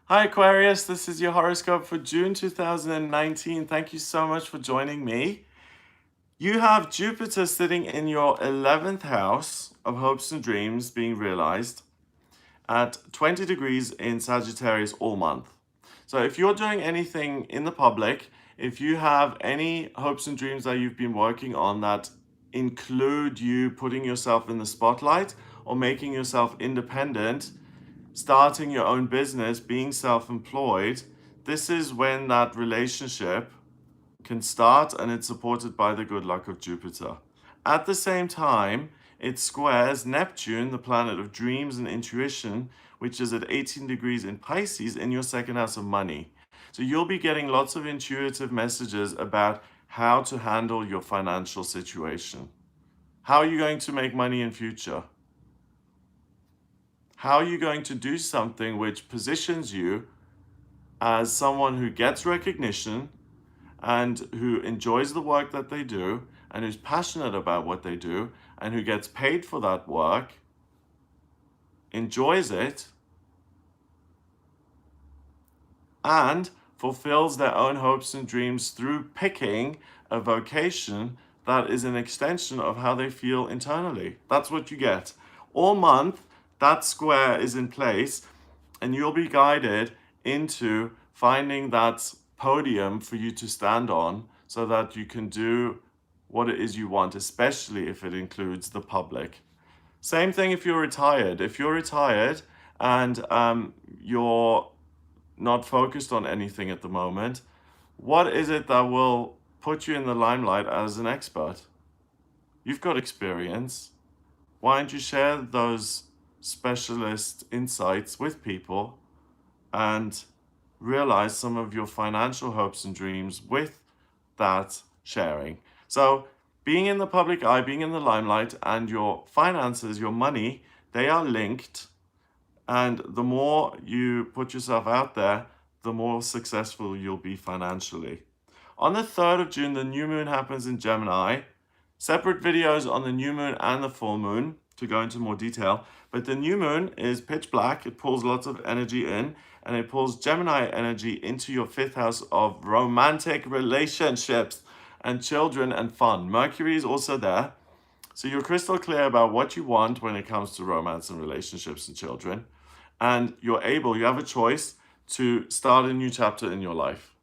Hi Aquarius, this is your horoscope for June 2019. Thank you so much for joining me. You have Jupiter sitting in your 11th house of hopes and dreams being realized at 20 degrees in Sagittarius all month. So if you're doing anything in the public, if you have any hopes and dreams that you've been working on that include you putting yourself in the spotlight or making yourself independent, starting your own business, being self-employed, this is when that relationship can start, and it's supported by the good luck of Jupiter. At the same time, it squares Neptune, the planet of dreams and intuition, which is at 18 degrees in Pisces in your second house of money. So you'll be getting lots of intuitive messages about how to handle your financial situation. How are you going to make money in future? How are you going to do something which positions you as someone who gets recognition and who enjoys the work that they do and who's passionate about what they do and who gets paid for that work, enjoys it, and fulfills their own hopes and dreams through picking a vocation that is an extension of how they feel internally. That's what you get. All month, that square is in place, and you'll be guided into finding that podium for you to stand on so that you can do what it is you want, especially if it includes the public. Same thing if you're retired. If you're retired and you're not focused on anything at the moment, what is it that will put you in the limelight as an expert? You've got experience. Why don't you share those specialist insights with people and realize some of your financial hopes and dreams with that sharing? So, being in the public eye, being in the limelight, and your finances, your money, they are linked. And the more you put yourself out there, the more successful you'll be financially. On the 3rd of June, the new moon happens in Gemini. Separate videos on the new moon and the full moon to go into more detail. But the new moon is pitch black. It pulls lots of energy in, and it pulls Gemini energy into your 5th house of romantic relationships and children and fun. Mercury is also there. So you're crystal clear about what you want when it comes to romance and relationships and children. And you have a choice to start a new chapter in your life.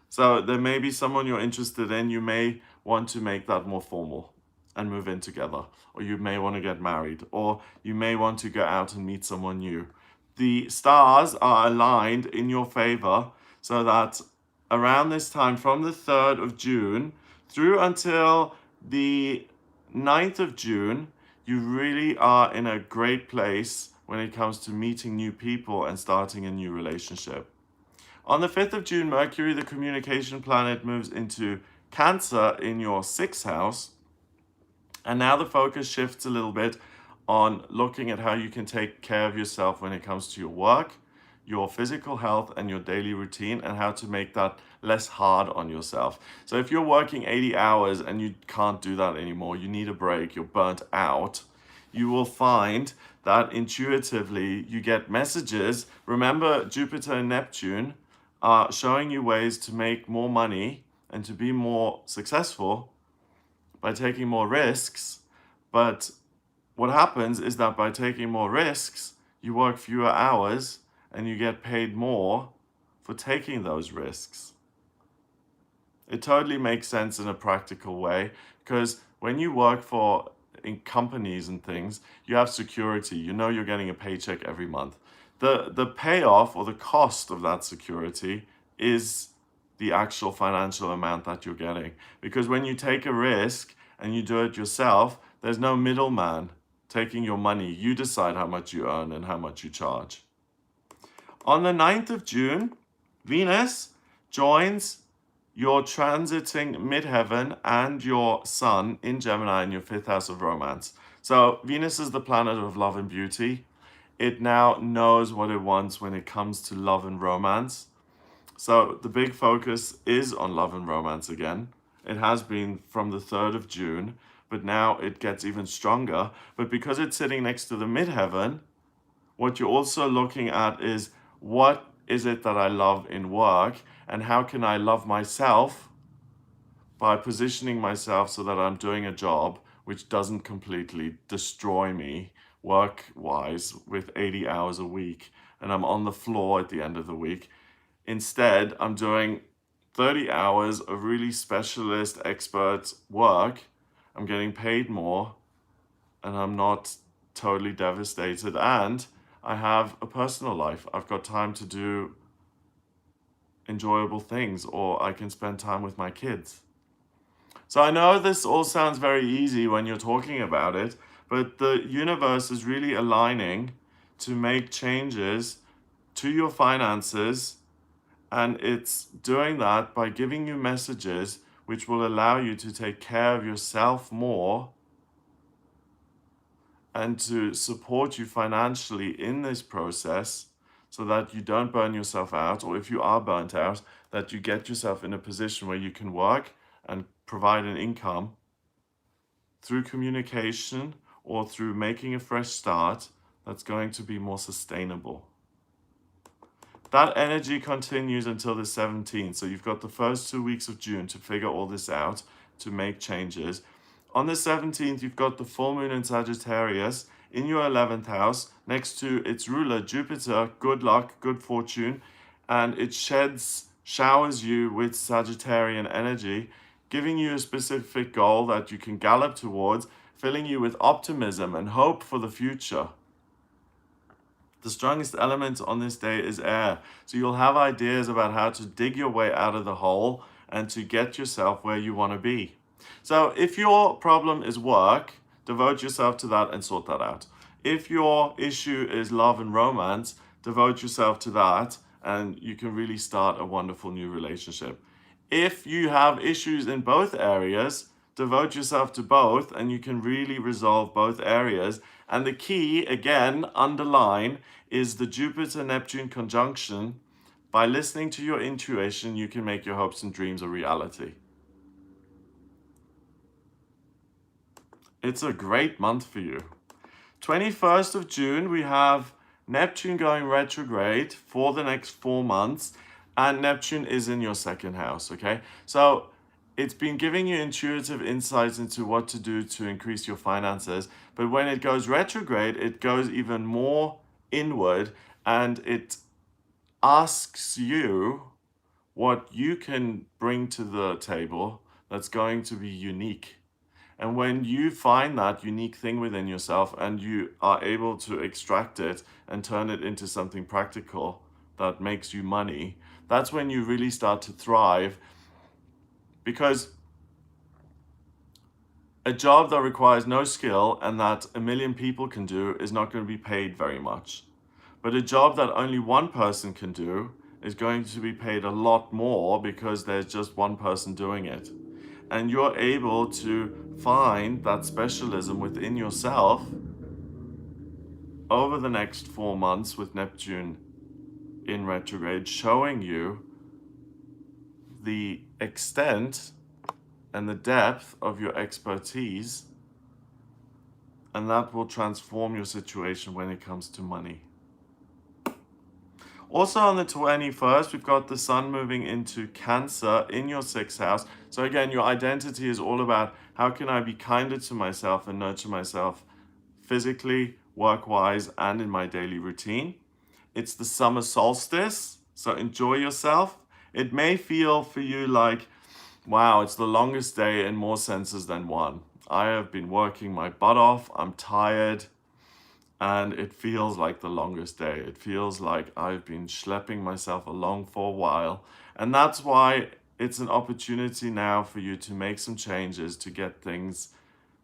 So there may be someone you're interested in. You may want to make that more formal and move in together. Or you may want to get married. Or you may want to go out and meet someone new. The stars are aligned in your favor so that around this time, from the 3rd of June through until the 9th of June, you really are in a great place when it comes to meeting new people and starting a new relationship. On the 5th of June, Mercury, the communication planet, moves into Cancer in your 6th house. And now the focus shifts a little bit on looking at how you can take care of yourself when it comes to your work, your physical health, and your daily routine, and how to make that less hard on yourself. So if you're working 80 hours and you can't do that anymore, you need a break, you're burnt out, you will find that intuitively you get messages. Remember, Jupiter and Neptune are showing you ways to make more money and to be more successful by taking more risks. But what happens is that by taking more risks, you work fewer hours and you get paid more for taking those risks. It totally makes sense in a practical way, because when you work for in companies and things, you have security. You know you're getting a paycheck every month. The payoff or the cost of that security is the actual financial amount that you're getting. Because when you take a risk and you do it yourself, there's no middleman taking your money. You decide how much you earn and how much you charge. On the 9th of June, Venus joins your transiting midheaven and your sun in Gemini in your 5th house of romance. So Venus is the planet of love and beauty. It now knows what it wants when it comes to love and romance. So the big focus is on love and romance again. It has been from the 3rd of June, but now it gets even stronger. But because it's sitting next to the midheaven, what you're also looking at is what is it that I love in work, and how can I love myself by positioning myself so that I'm doing a job which doesn't completely destroy me work-wise with 80 hours a week and I'm on the floor at the end of the week. Instead, I'm doing 30 hours of really specialist expert work. I'm getting paid more and I'm not totally devastated, and I have a personal life. I've got time to do enjoyable things, or I can spend time with my kids. So I know this all sounds very easy when you're talking about it, but the universe is really aligning to make changes to your finances, and it's doing that by giving you messages which will allow you to take care of yourself more and to support you financially in this process so that you don't burn yourself out, or if you are burnt out, that you get yourself in a position where you can work and provide an income through communication or through making a fresh start that's going to be more sustainable. That energy continues until the 17th. So you've got the first 2 weeks of June to figure all this out, to make changes. On the 17th, you've got the full moon in Sagittarius in your 11th house, next to its ruler, Jupiter. Good luck, good fortune. And it showers you with Sagittarian energy, giving you a specific goal that you can gallop towards, filling you with optimism and hope for the future. The strongest element on this day is air. So you'll have ideas about how to dig your way out of the hole and to get yourself where you want to be. So if your problem is work, devote yourself to that and sort that out. If your issue is love and romance, devote yourself to that and you can really start a wonderful new relationship. If you have issues in both areas, devote yourself to both and you can really resolve both areas. And the key, again, underline, is the Jupiter-Neptune conjunction. By listening to your intuition, you can make your hopes and dreams a reality. It's a great month for you. 21st of June, we have Neptune going retrograde for the next 4 months, and Neptune is in your second house, okay? So it's been giving you intuitive insights into what to do to increase your finances, but when it goes retrograde, it goes even more inward, and it asks you what you can bring to the table that's going to be unique. And when you find that unique thing within yourself and you are able to extract it and turn it into something practical that makes you money, that's when you really start to thrive. Because a job that requires no skill and that a million people can do is not going to be paid very much. But a job that only one person can do is going to be paid a lot more because there's just one person doing it. And you're able to find that specialism within yourself over the next 4 months with Neptune in retrograde, showing you the extent and the depth of your expertise, and that will transform your situation when it comes to money. Also on the 21st, we've got the sun moving into Cancer in your 6th house. So again, your identity is all about how can I be kinder to myself and nurture myself physically, work-wise, and in my daily routine. It's the summer solstice, so enjoy yourself. It may feel for you like, wow, it's the longest day in more senses than one. I have been working my butt off, I'm tired, and it feels like the longest day. It feels like I've been schlepping myself along for a while. And that's why it's an opportunity now for you to make some changes, to get things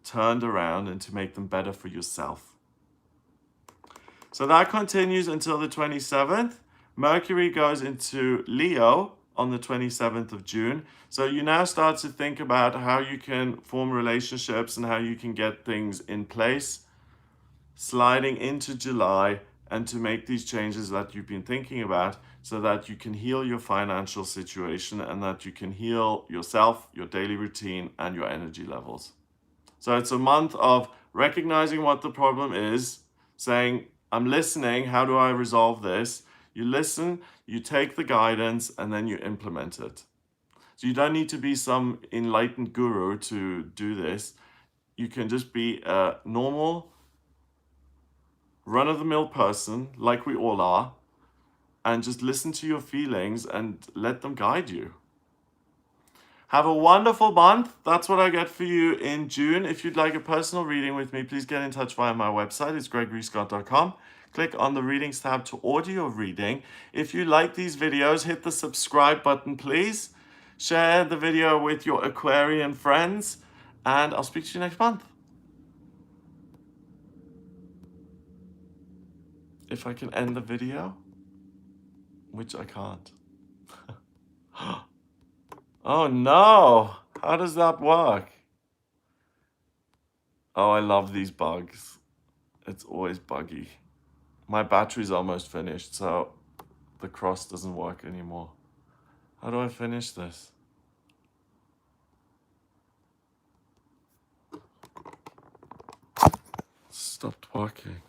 turned around and to make them better for yourself. So that continues until the 27th. Mercury goes into Leo on the 27th of June. So you now start to think about how you can form relationships and how you can get things in place, sliding into July, and to make these changes that you've been thinking about so that you can heal your financial situation and that you can heal yourself, your daily routine, and your energy levels. So it's a month of recognizing what the problem is, saying, I'm listening, how do I resolve this? You listen, you take the guidance, and then you implement it. So you don't need to be some enlightened guru to do this. You can just be a normal, run-of-the-mill person, like we all are, and just listen to your feelings and let them guide you. Have a wonderful month. That's what I get for you in June. If you'd like a personal reading with me, please get in touch via my website. It's gregoryscott.com. Click on the readings tab to order your reading. If you like these videos, hit the subscribe button, please. Share the video with your Aquarian friends, and I'll speak to you next month. If I can end the video, which I can't. Oh no! How does that work? Oh, I love these bugs. It's always buggy. My battery's almost finished, so the cross doesn't work anymore. How do I finish this? Stopped working.